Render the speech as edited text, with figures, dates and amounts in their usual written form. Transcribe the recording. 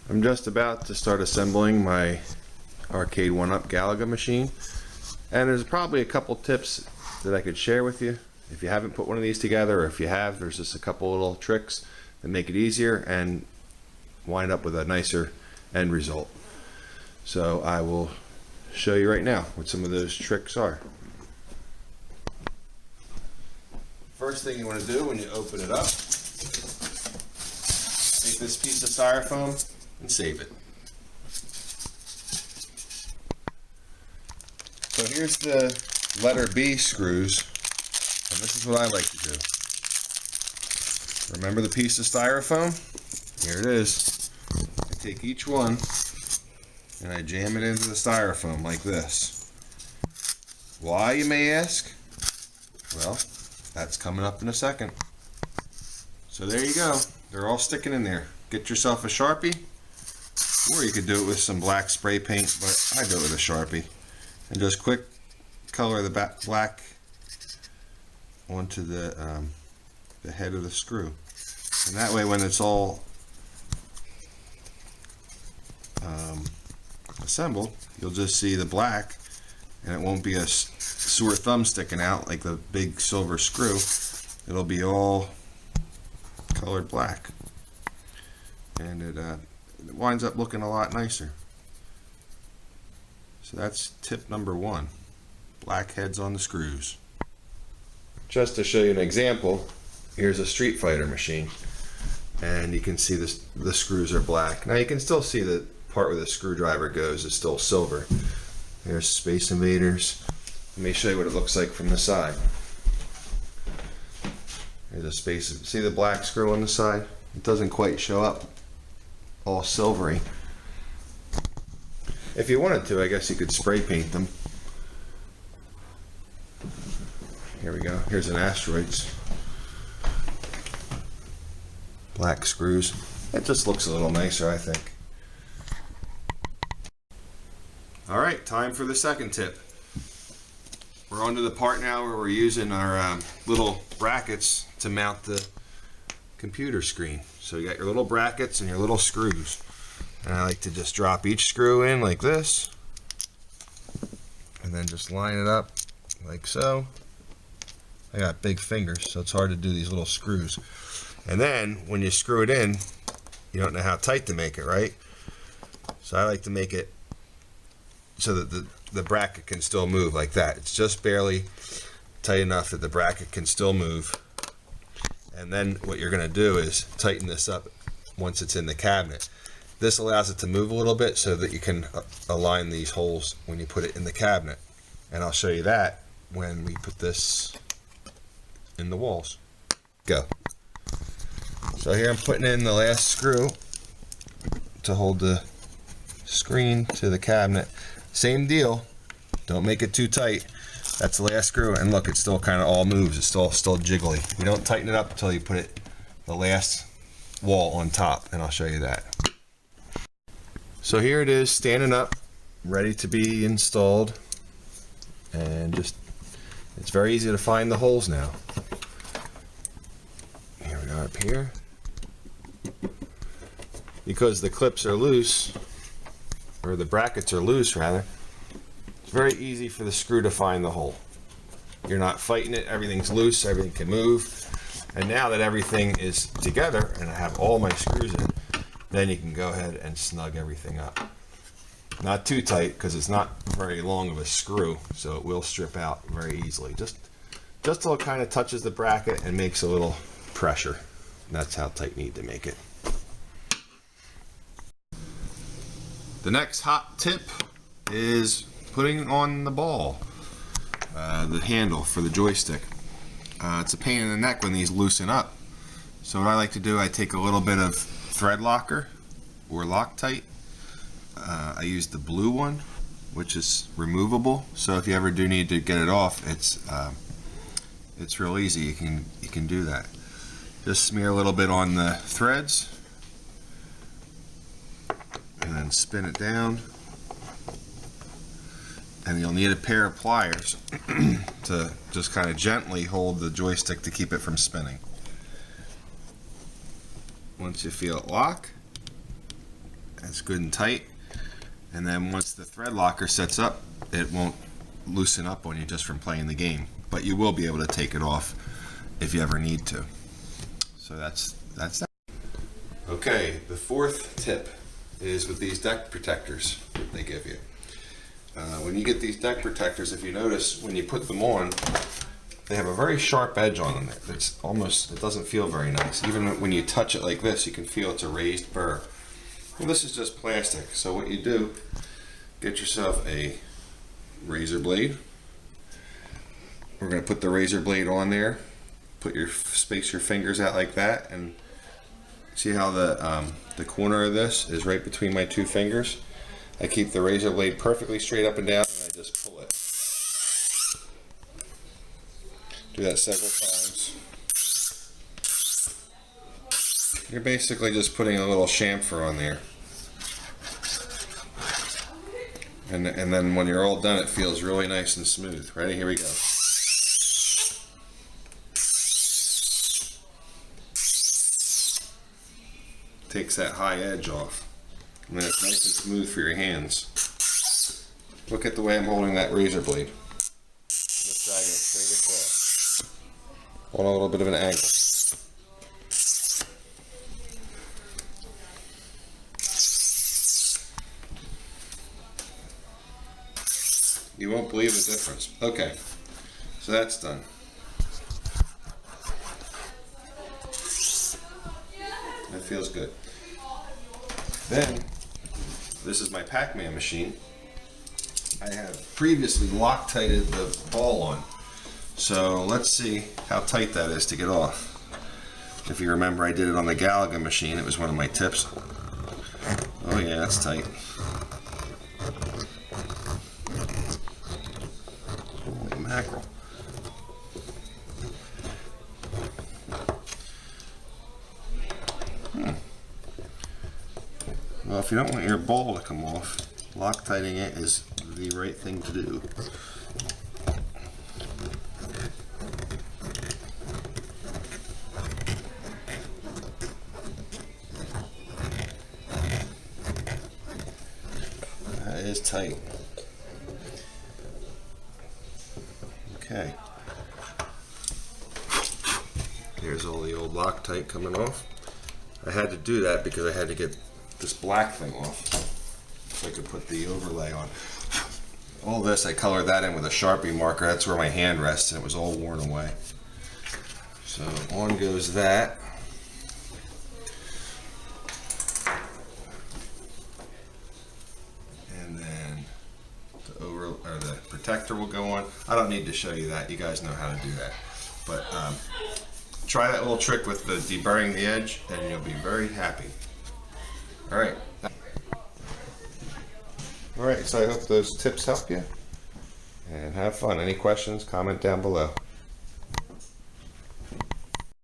I'm just about to start assembling my Arcade 1-Up Galaga machine, and there's probably a couple tips that I could share with you. If you haven't put one of these together, or if you have, there's just a couple little tricks that make it easier and wind up with a nicer end result. So I will show you right now what some of those tricks are. First thing you want to do when you open it up, take this piece of styrofoam and save it. So here's the letter B screws, and this is what I like to do. Remember the piece of styrofoam? Here it is. I take each one and I jam it into the styrofoam like this. Why, you may ask? Well, that's coming up in a second. So there you go. They're all sticking in there. Get yourself a Sharpie, or you could do it with some black spray paint, but I do it with a Sharpie. And just quick color the black onto the head of the screw. And that way when it's all assembled, you'll just see the black, and it won't be a sore thumb sticking out like the big silver screw. It'll be all colored black, and it winds up looking a lot nicer. So that's tip number one: black heads on the screws. Just to show you an example, here's a Street Fighter machine, and you can see this, the screws are black. Now you can still see the part where the screwdriver goes is still silver. There's Space Invaders. Let me show you what it looks like from the side. There's a space. See the black screw on the side? It doesn't quite show up all silvery. If you wanted to, I guess you could spray paint them. Here we go. Here's an Asteroids. Black screws. It just looks a little nicer, I think. Alright, time for the second tip. We're on to the part now where we're using our little brackets to mount the computer screen. So you got your little brackets and your little screws. And I like to just drop each screw in like this, and then just line it up like so. I got big fingers, so it's hard to do these little screws. And then when you screw it in, you don't know how tight to make it, right? So I like to make it so that the bracket can still move like that. It's just barely tight enough that the bracket can still move. And then what you're going to do is tighten this up once it's in the cabinet. This allows it to move a little bit so that you can align these holes when you put it in the cabinet. And I'll show you that when we put this in the walls. Go. So here I'm putting in the last screw to hold the screen to the cabinet. Same deal. Don't make it too tight. That's the last screw, and look, it still kind of all moves. It's still jiggly. You don't tighten it up until you put it the last wall on top, and I'll show you that. So here it is, standing up, ready to be installed, and just it's very easy to find the holes now. Here we are up here. Because the clips are loose, or the brackets are loose rather, it's very easy for the screw to find the hole. You're not fighting it, everything's loose, everything can move. And now that everything is together and I have all my screws in, then you can go ahead and snug everything up. Not too tight, because it's not very long of a screw, so it will strip out very easily. Just till it kind of touches the bracket and makes a little pressure. That's how tight you need to make it. The next hot tip is putting on the ball, the handle for the joystick. It's a pain in the neck when these loosen up. So what I like to do, I take a little bit of thread locker or Loctite. I use the blue one, which is removable. So if you ever do need to get it off, it's real easy. You can do that. Just smear a little bit on the threads, and then spin it down. And you'll need a pair of pliers to just kind of gently hold the joystick to keep it from spinning. Once you feel it lock, it's good and tight. And then once the thread locker sets up, it won't loosen up on you just from playing the game. But you will be able to take it off if you ever need to. So that's that. Okay, the fourth tip is with these deck protectors that they give you. When you get these deck protectors, if you notice, when you put them on, they have a very sharp edge on them. It's almost, it doesn't feel very nice. Even when you touch it like this, you can feel it's a raised burr. Well, this is just plastic. So what you do, get yourself a razor blade. We're going to put the razor blade on there. Space your fingers out like that, and see how the corner of this is right between my two fingers. I keep the razor blade perfectly straight up and down, and I just pull it. Do that several times. You're basically just putting a little chamfer on there. And then when you're all done, it feels really nice and smooth. Ready? Here we go. Takes that high edge off. And then it's nice and smooth for your hands. Look at the way I'm holding that razor blade. Just dragging it straight across. On a little bit of an angle. You won't believe the difference. Okay, so that's done. That feels good. Then, this is my Pac-Man machine. I have previously Loctited the ball on. So let's see how tight that is to get off. If you remember, I did it on the Galaga machine. It was one of my tips. Oh yeah, that's tight. Holy mackerel. Well, if you don't want your ball to come off, Loctiting it is the right thing to do. That is tight. Okay. Here's all the old Loctite coming off. I had to do that because I had to get this black thing off so I could put the overlay on. All this, I colored that in with a Sharpie marker. That's where my hand rests, and it was all worn away. So on goes that. And then the protector will go on. I don't need to show you that. You guys know how to do that. But try that little trick with the deburring the edge, and you'll be very happy. Alright. Alright, so I hope those tips help you. And have fun. Any questions, comment down below.